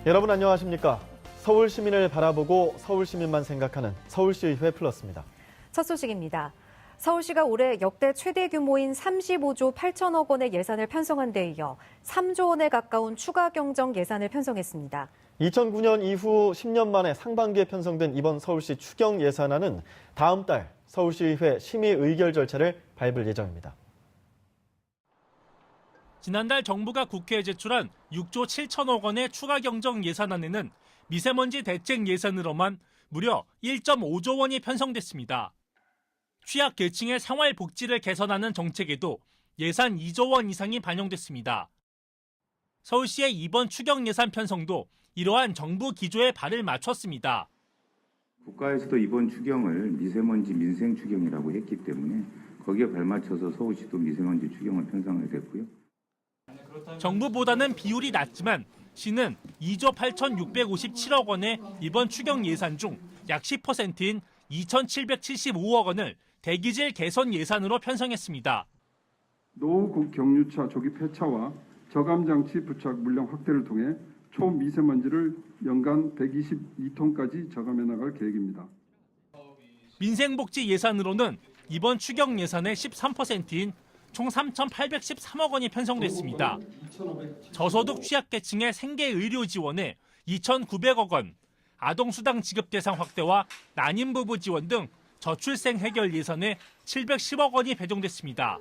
여러분 안녕하십니까? 서울 시민을 바라보고 서울 시민만 생각하는 서울시의회 플러스입니다. 첫 소식입니다. 서울시가 올해 역대 최대 규모인 35조 8천억 원의 예산을 편성한 데 이어 3조 원에 가까운 추가 경정 예산을 편성했습니다. 2009년 이후 10년 만에 상반기에 편성된 이번 서울시 추경 예산안은 다음 달 서울시의회 심의 의결 절차를 밟을 예정입니다. 지난달 정부가 국회에 제출한 6조 7천억 원의 추가 경정 예산안에는 미세먼지 대책 예산으로만 무려 1.5조 원이 편성됐습니다. 취약 계층의 생활 복지를 개선하는 정책에도 예산 2조 원 이상이 반영됐습니다. 서울시의 이번 추경 예산 편성도 이러한 정부 기조에 발을 맞췄습니다. 국가에서도 이번 추경을 미세먼지 민생 추경이라고 했기 때문에 거기에 발맞춰서 서울시도 미세먼지 추경을 편성하게 됐고요. 정부보다는 비율이 낮지만 시는 2조 8,657억 원의 이번 추경 예산 중 약 10%인 2,775억 원을 대기질 개선 예산으로 편성했습니다. 노후 경유차 조기 폐차와 저감장치 부착 물량 확대를 통해 초미세먼지를 연간 122톤까지 저감해 나갈 계획입니다. 민생복지 예산으로는 이번 추경 예산의 13%인 총 3,813억 원이 편성됐습니다. 저소득 취약계층의 생계의료 지원에 2,900억 원, 아동수당 지급 대상 확대와 난임부부 지원 등 저출생 해결 예산에 710억 원이 배정됐습니다.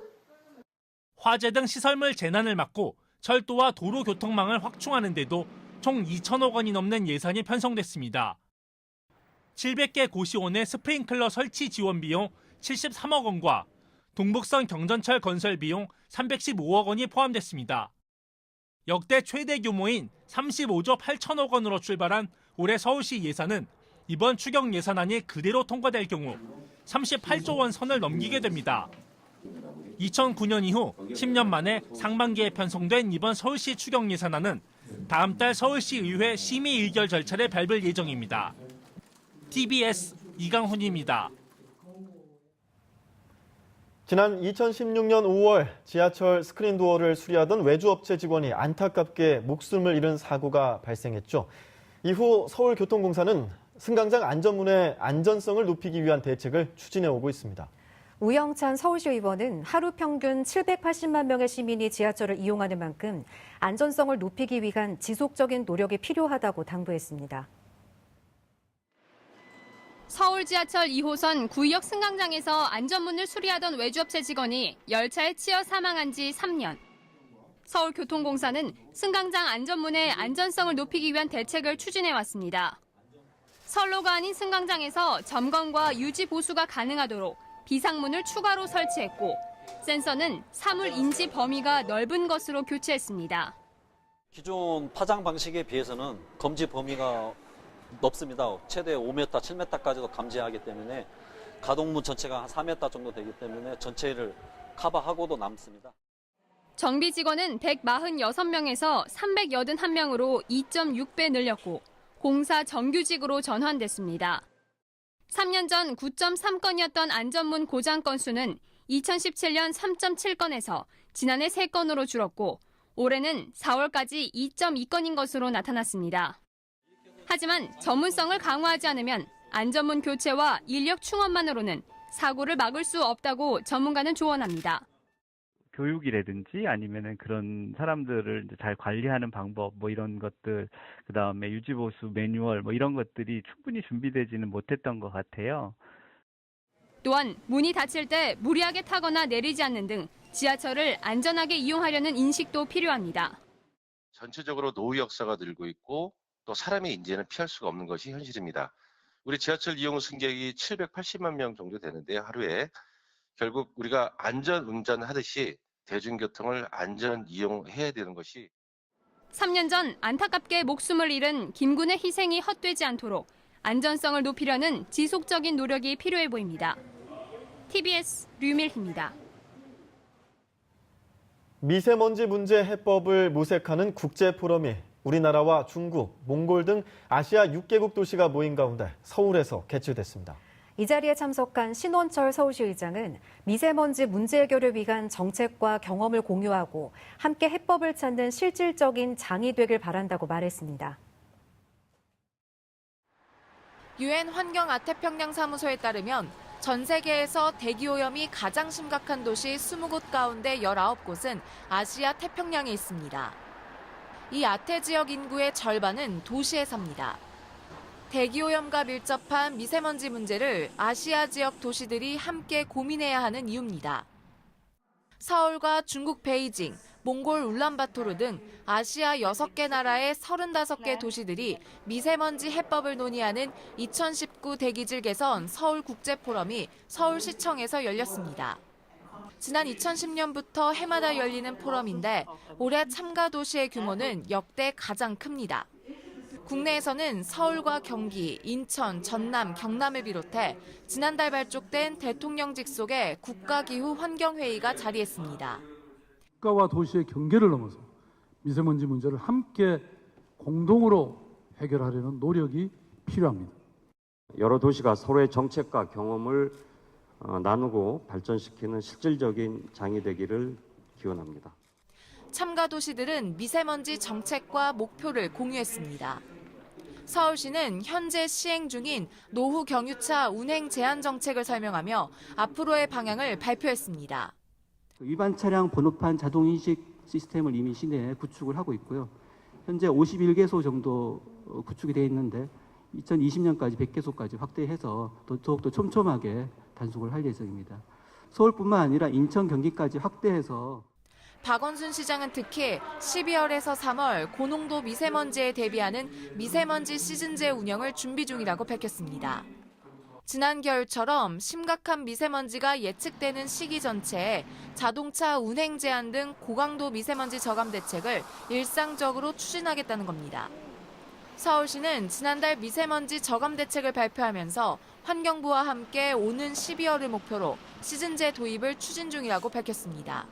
화재 등 시설물 재난을 막고 철도와 도로 교통망을 확충하는 데도 총 2천억 원이 넘는 예산이 편성됐습니다. 700개 고시원의 스프링클러 설치 지원 비용 73억 원과 동북선 경전철 건설 비용 315억 원이 포함됐습니다. 역대 최대 규모인 35조 8천억 원으로 출발한 올해 서울시 예산은 이번 추경 예산안이 그대로 통과될 경우 38조 원 선을 넘기게 됩니다. 2009년 이후 10년 만에 상반기에 편성된 이번 서울시 추경 예산안은 다음 달 서울시의회 심의 의결 절차를 밟을 예정입니다. TBS 이강훈입니다. 지난 2016년 5월 지하철 스크린도어를 수리하던 외주업체 직원이 안타깝게 목숨을 잃은 사고가 발생했죠. 이후 서울교통공사는 승강장 안전문의 안전성을 높이기 위한 대책을 추진해 오고 있습니다. 우영찬 서울시 의원은 하루 평균 780만 명의 시민이 지하철을 이용하는 만큼 안전성을 높이기 위한 지속적인 노력이 필요하다고 당부했습니다. 서울 지하철 2호선 구의역 승강장에서 안전문을 수리하던 외주업체 직원이 열차에 치여 사망한 지 3년. 서울교통공사는 승강장 안전문의 안전성을 높이기 위한 대책을 추진해왔습니다. 선로가 아닌 승강장에서 점검과 유지 보수가 가능하도록 비상문을 추가로 설치했고 센서는 사물 인지 범위가 넓은 것으로 교체했습니다. 기존 파장 방식에 비해서는 검지 범위가 높습니다. 최대 5m, 7m까지도 감지하기 때문에 가동문 전체가 한 4m 정도 되기 때문에 전체를 커버하고도 남습니다. 정비 직원은 146명에서 381명으로 2.6배 늘렸고 공사 정규직으로 전환됐습니다. 3년 전 9.3건이었던 안전문 고장 건수는 2017년 3.7건에서 지난해 3건으로 줄었고 올해는 4월까지 2.2건인 것으로 나타났습니다. 하지만 전문성을 강화하지 않으면 안전문 교체와 인력 충원만으로는 사고를 막을 수 없다고 전문가는 조언합니다. 교육이라든지 아니면은 그런 사람들을 이제 잘 관리하는 방법 뭐 이런 것들, 그다음에 유지보수 매뉴얼 뭐 이런 것들이 충분히 준비되지는 못했던 것 같아요. 또한 문이 닫힐 때 무리하게 타거나 내리지 않는 등 지하철을 안전하게 이용하려는 인식도 필요합니다. 전체적으로 노후 역사가 늘고 있고 또 사람의 인재는 피할 수가 없는 것이 현실입니다. 우리 지하철 이용 승객이 780만 명 정도 되는데 하루에 결국 우리가 안전 운전하듯이 대중교통을 안전 이용해야 되는 것이 3년 전 안타깝게 목숨을 잃은 김군의 희생이 헛되지 않도록 안전성을 높이려는 지속적인 노력이 필요해 보입니다. TBS 류밀희입니다. 미세먼지 문제 해법을 모색하는 국제포럼이 우리나라와 중국, 몽골 등 아시아 6개국 도시가 모인 가운데 서울에서 개최됐습니다. 이 자리에 참석한 신원철 서울시의장은 미세먼지 문제 해결을 위한 정책과 경험을 공유하고 함께 해법을 찾는 실질적인 장이 되길 바란다고 말했습니다. 유엔 환경아태평양 사무소에 따르면 전 세계에서 대기오염이 가장 심각한 도시 20곳 가운데 19곳은 아시아 태평양에 있습니다. 이 아태 지역 인구의 절반은 도시에 삽니다. 대기오염과 밀접한 미세먼지 문제를 아시아 지역 도시들이 함께 고민해야 하는 이유입니다. 서울과 중국 베이징, 몽골 울란바토르 등 아시아 6개 나라의 35개 도시들이 미세먼지 해법을 논의하는 2019 대기질 개선 서울국제포럼이 서울시청에서 열렸습니다. 지난 2010년부터 해마다 열리는 포럼인데 올해 참가 도시의 규모는 역대 가장 큽니다. 국내에서는 서울과 경기, 인천, 전남, 경남을 비롯해 지난달 발족된 대통령 직속의 국가기후환경회의가 자리했습니다. 국가와 도시의 경계를 넘어서 미세먼지 문제를 함께 공동으로 해결하려는 노력이 필요합니다. 여러 도시가 서로의 정책과 경험을 나누고 발전시키는 실질적인 장이 되기를 기원합니다. 참가 도시들은 미세먼지 정책과 목표를 공유했습니다. 서울시는 현재 시행 중인 노후 경유차 운행 제한 정책을 설명하며 앞으로의 방향을 발표했습니다. 위반 차량 번호판 자동 인식 시스템을 이미 시내에 구축을 하고 있고요. 현재 51개소 정도 구축이 되어 있는데 2020년까지 100개소까지 확대해서 더욱더 촘촘하게 단속을 할 예정입니다. 서울뿐만 아니라 인천, 경기까지 확대해서 박원순 시장은 특히 12월에서 3월 고농도 미세먼지에 대비하는 미세먼지 시즌제 운영을 준비 중이라고 밝혔습니다. 지난 겨울처럼 심각한 미세먼지가 예측되는 시기 전체에 자동차 운행 제한 등 고강도 미세먼지 저감 대책을 일상적으로 추진하겠다는 겁니다. 서울시는 지난달 미세먼지 저감 대책을 발표하면서 환경부와 함께 오는 12월을 목표로 시즌제 도입을 추진 중이라고 밝혔습니다.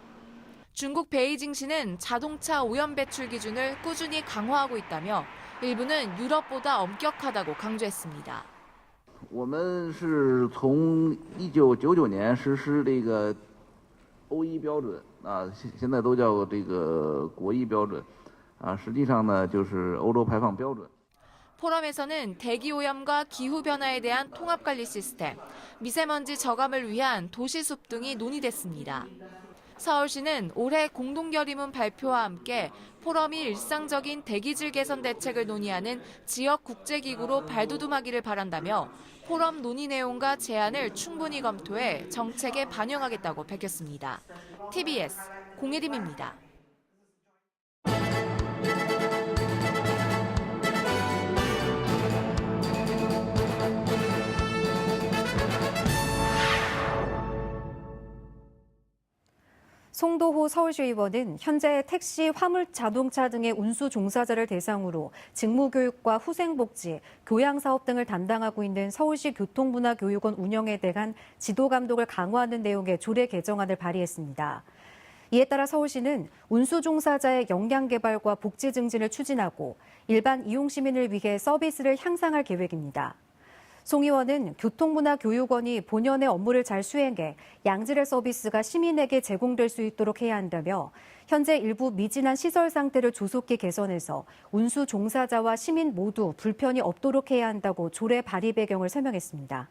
중국 베이징시는 자동차 오염 배출 기준을 꾸준히 강화하고 있다며 일부는 유럽보다 엄격하다고 강조했습니다. 我们是从1999年实施这个欧一标准啊，现在都叫这个国一标准啊，实际上呢就是欧洲排放标准。 포럼에서는 대기오염과 기후변화에 대한 통합관리 시스템, 미세먼지 저감을 위한 도시숲 등이 논의됐습니다. 서울시는 올해 공동결의문 발표와 함께 포럼이 일상적인 대기질 개선 대책을 논의하는 지역 국제기구로 발돋움하기를 바란다며 포럼 논의 내용과 제안을 충분히 검토해 정책에 반영하겠다고 밝혔습니다. TBS 공예림입니다. 송도호 서울시의원은 현재 택시, 화물 자동차 등의 운수 종사자를 대상으로 직무교육과 후생복지, 교양사업 등을 담당하고 있는 서울시 교통문화교육원 운영에 대한 지도 감독을 강화하는 내용의 조례 개정안을 발의했습니다. 이에 따라 서울시는 운수 종사자의 역량 개발과 복지 증진을 추진하고 일반 이용 시민을 위해 서비스를 향상할 계획입니다. 송 의원은 교통문화교육원이 본연의 업무를 잘 수행해 양질의 서비스가 시민에게 제공될 수 있도록 해야 한다며 현재 일부 미진한 시설 상태를 조속히 개선해서 운수 종사자와 시민 모두 불편이 없도록 해야 한다고 조례 발의 배경을 설명했습니다.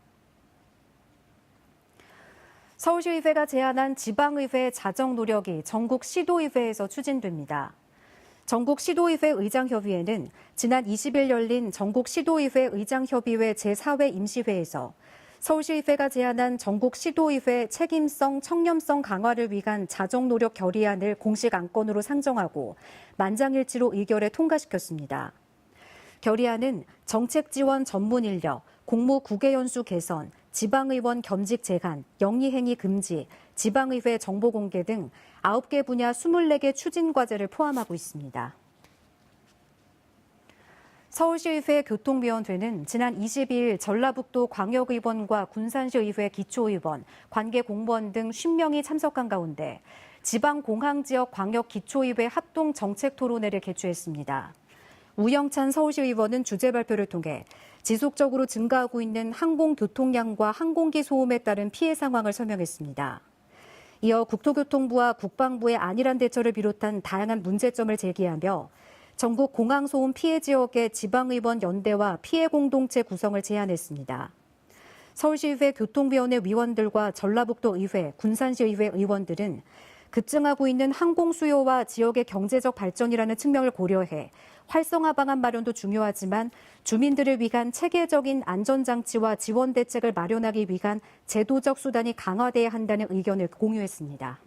서울시의회가 제안한 지방의회 자정 노력이 전국 시도의회에서 추진됩니다. 전국 시도의회 의장협의회는 지난 20일 열린 전국 시도의회 의장협의회 제4회 임시회에서 서울시의회가 제안한 전국 시도의회 책임성, 청렴성 강화를 위한 자정 노력 결의안을 공식 안건으로 상정하고 만장일치로 의결에 통과시켰습니다. 결의안은 정책 지원 전문 인력, 공무 국외연수 개선, 지방의원 겸직 제한, 영리행위 금지, 지방의회 정보 공개 등 9개 분야 24개 추진 과제를 포함하고 있습니다. 서울시의회 교통위원회는 지난 22일 전라북도 광역의원과 군산시의회 기초의원, 관계 공무원 등 50명이 참석한 가운데 지방공항지역 광역기초의회 합동 정책토론회를 개최했습니다. 우영찬 서울시의원은 주제 발표를 통해 지속적으로 증가하고 있는 항공교통량과 항공기 소음에 따른 피해 상황을 설명했습니다. 이어 국토교통부와 국방부의 안일한 대처를 비롯한 다양한 문제점을 제기하며 전국 공항소음 피해 지역의 지방의원 연대와 피해 공동체 구성을 제안했습니다. 서울시의회 교통위원회 위원들과 전라북도 의회, 군산시의회 의원들은 급증하고 있는 항공 수요와 지역의 경제적 발전이라는 측면을 고려해 활성화 방안 마련도 중요하지만 주민들을 위한 체계적인 안전장치와 지원 대책을 마련하기 위한 제도적 수단이 강화돼야 한다는 의견을 공유했습니다.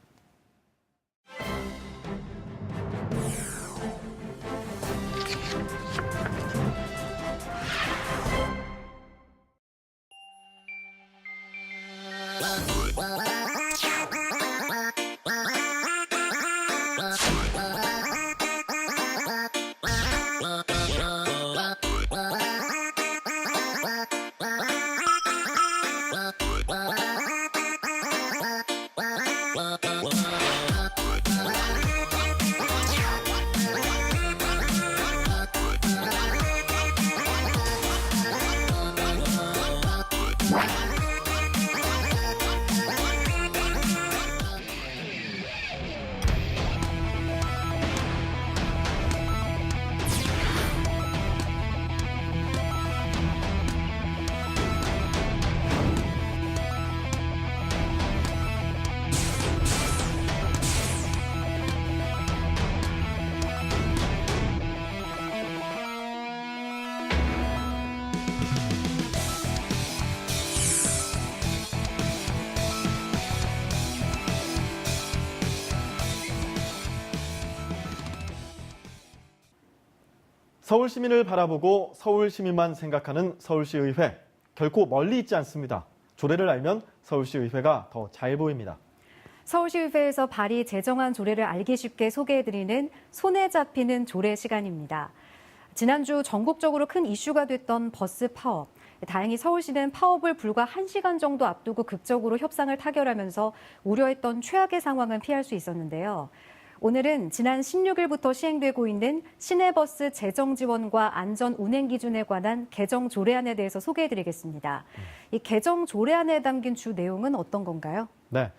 서울 시민을 바라보고 서울 시민만 생각하는 서울시의회. 결코 멀리 있지 않습니다. 조례를 알면 서울시의회가 더 잘 보입니다. 서울시의회에서 발의 제정한 조례를 알기 쉽게 소개해드리는 손에 잡히는 조례 시간입니다. 지난주 전국적으로 큰 이슈가 됐던 버스 파업. 다행히 서울시는 파업을 불과 1시간 정도 앞두고 극적으로 협상을 타결하면서 우려했던 최악의 상황은 피할 수 있었는데요. 오늘은 지난 16일부터 시행되고 있는 시내버스 재정 지원과 안전 운행 기준에 관한 개정 조례안에 대해서 소개해드리겠습니다. 이 개정 조례안에 담긴 주 내용은 어떤 건가요? 네,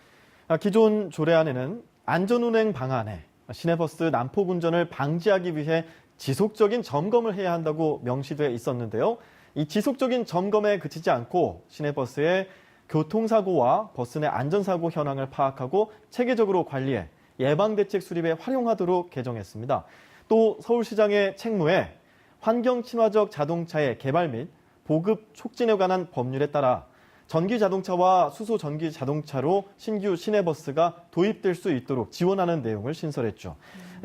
기존 조례안에는 안전운행 방안에 시내버스 난폭 운전을 방지하기 위해 지속적인 점검을 해야 한다고 명시돼 있었는데요. 이 지속적인 점검에 그치지 않고 시내버스의 교통사고와 버스 내 안전사고 현황을 파악하고 체계적으로 관리해 예방대책 수립에 활용하도록 개정했습니다. 또 서울시장의 책무에 환경 친화적 자동차의 개발 및 보급 촉진에 관한 법률에 따라 전기 자동차와 수소 전기 자동차로 신규 시내버스가 도입될 수 있도록 지원하는 내용을 신설했죠.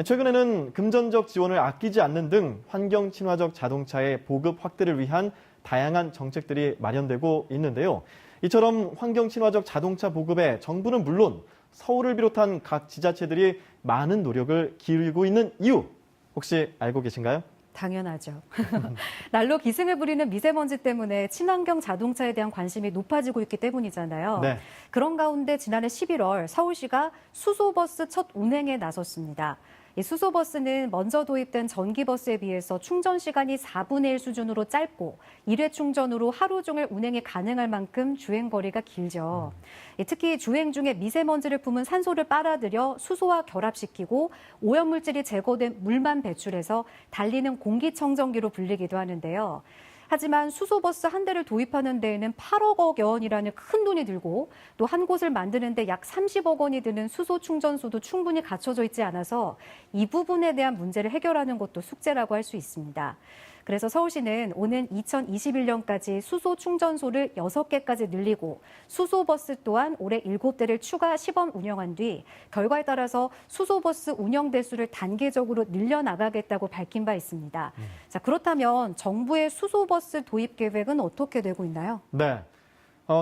최근에는 금전적 지원을 아끼지 않는 등 환경 친화적 자동차의 보급 확대를 위한 다양한 정책들이 마련되고 있는데요. 이처럼 환경 친화적 자동차 보급에 정부는 물론 서울을 비롯한 각 지자체들이 많은 노력을 기울이고 있는 이유 혹시 알고 계신가요? 당연하죠. 날로 기승을 부리는 미세먼지 때문에 친환경 자동차에 대한 관심이 높아지고 있기 때문이잖아요. 네. 그런 가운데 지난해 11월 서울시가 수소버스 첫 운행에 나섰습니다. 이 수소버스는 먼저 도입된 전기버스에 비해서 충전 시간이 4분의 1 수준으로 짧고 1회 충전으로 하루 종일 운행이 가능할 만큼 주행 거리가 길죠. 특히 주행 중에 미세먼지를 품은 산소를 빨아들여 수소와 결합시키고 오염물질이 제거된 물만 배출해서 달리는 공기청정기로 불리기도 하는데요. 하지만 수소버스 한 대를 도입하는 데에는 8억 원이라는 큰 돈이 들고 또 한 곳을 만드는 데 약 30억 원이 드는 수소 충전소도 충분히 갖춰져 있지 않아서 이 부분에 대한 문제를 해결하는 것도 숙제라고 할 수 있습니다. 그래서 서울시는 오는 2021년까지 수소 충전소를 6개까지 늘리고 수소버스 또한 올해 7대를 추가 시범 운영한 뒤 결과에 따라서 수소버스 운영 대수를 단계적으로 늘려나가겠다고 밝힌 바 있습니다. 자, 그렇다면 정부의 수소버스 도입 계획은 어떻게 되고 있나요? 네.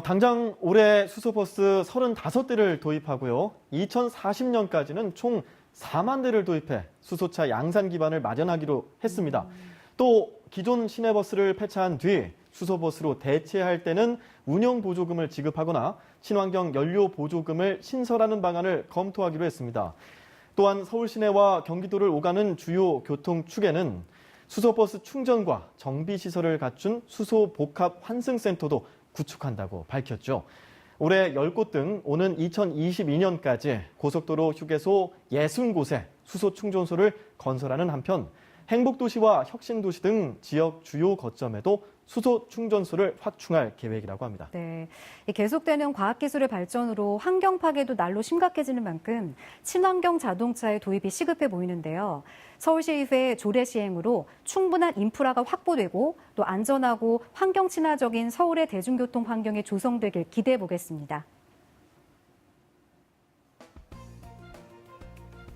당장 올해 수소버스 35대를 도입하고요. 2040년까지는 총 4만 대를 도입해 수소차 양산 기반을 마련하기로 했습니다. 또 기존 시내버스를 폐차한 뒤 수소버스로 대체할 때는 운영 보조금을 지급하거나 친환경 연료 보조금을 신설하는 방안을 검토하기로 했습니다. 또한 서울 시내와 경기도를 오가는 주요 교통축에는 수소버스 충전과 정비시설을 갖춘 수소 복합 환승센터도 구축한다고 밝혔죠. 올해 10곳 등 오는 2022년까지 고속도로 휴게소 60곳에 수소 충전소를 건설하는 한편 행복도시와 혁신도시 등 지역 주요 거점에도 수소 충전소를 확충할 계획이라고 합니다. 네, 이 계속되는 과학기술의 발전으로 환경 파괴도 날로 심각해지는 만큼 친환경 자동차의 도입이 시급해 보이는데요. 서울시의회 조례 시행으로 충분한 인프라가 확보되고 또 안전하고 환경 친화적인 서울의 대중교통 환경이 조성되길 기대해 보겠습니다.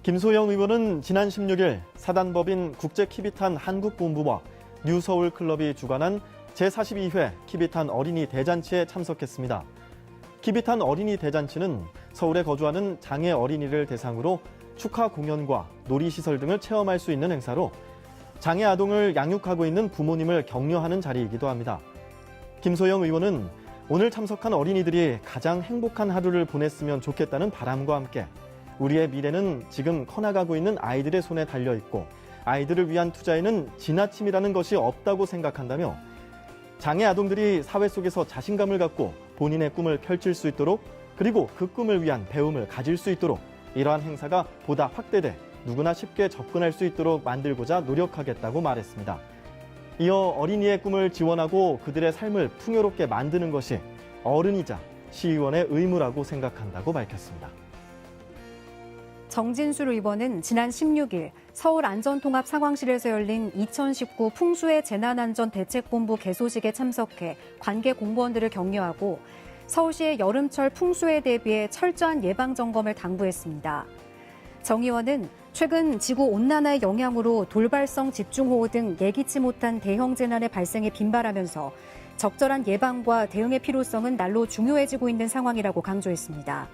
김소영 의원은 지난 16일 사단법인 국제키비탄 한국본부와 뉴서울클럽이 주관한 제42회 키비탄 어린이 대잔치에 참석했습니다. 키비탄 어린이 대잔치는 서울에 거주하는 장애 어린이를 대상으로 축하 공연과 놀이시설 등을 체험할 수 있는 행사로 장애 아동을 양육하고 있는 부모님을 격려하는 자리이기도 합니다. 김소영 의원은 오늘 참석한 어린이들이 가장 행복한 하루를 보냈으면 좋겠다는 바람과 함께 우리의 미래는 지금 커나가고 있는 아이들의 손에 달려있고 아이들을 위한 투자에는 지나침이라는 것이 없다고 생각한다며 장애 아동들이 사회 속에서 자신감을 갖고 본인의 꿈을 펼칠 수 있도록 그리고 그 꿈을 위한 배움을 가질 수 있도록 이러한 행사가 보다 확대돼 누구나 쉽게 접근할 수 있도록 만들고자 노력하겠다고 말했습니다. 이어 어린이의 꿈을 지원하고 그들의 삶을 풍요롭게 만드는 것이 어른이자 시의원의 의무라고 생각한다고 밝혔습니다. 정진술 의원은 지난 16일 서울 안전통합상황실에서 열린 2019 풍수해 재난안전대책본부 개소식에 참석해 관계 공무원들을 격려하고 서울시의 여름철 풍수에 대비해 철저한 예방점검을 당부했습니다. 정 의원은 최근 지구온난화의 영향으로 돌발성 집중호우 등 예기치 못한 대형 재난의 발생이 빈발하면서 적절한 예방과 대응의 필요성은 날로 중요해지고 있는 상황이라고 강조했습니다.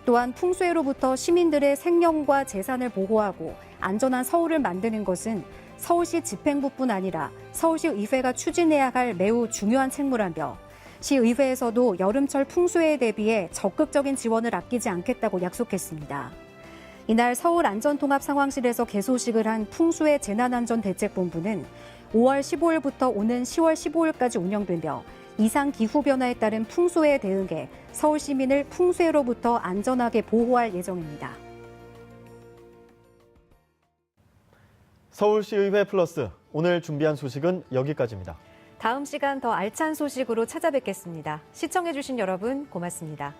또한 풍수해로부터 시민들의 생명과 재산을 보호하고 안전한 서울을 만드는 것은 서울시 집행부뿐 아니라 서울시 의회가 추진해야 할 매우 중요한 책무라며 시의회에서도 여름철 풍수해에 대비해 적극적인 지원을 아끼지 않겠다고 약속했습니다. 이날 서울 안전통합상황실에서 개소식을 한 풍수해 재난안전대책본부는 5월 15일부터 오는 10월 15일까지 운영되며 이상 기후 변화에 따른 풍수해에 대응해 서울 시민을 풍수해로부터 안전하게 보호할 예정입니다. 서울시의회 플러스 오늘 준비한 소식은 여기까지입니다. 다음 시간 더 알찬 소식으로 찾아뵙겠습니다. 시청해주신 여러분 고맙습니다.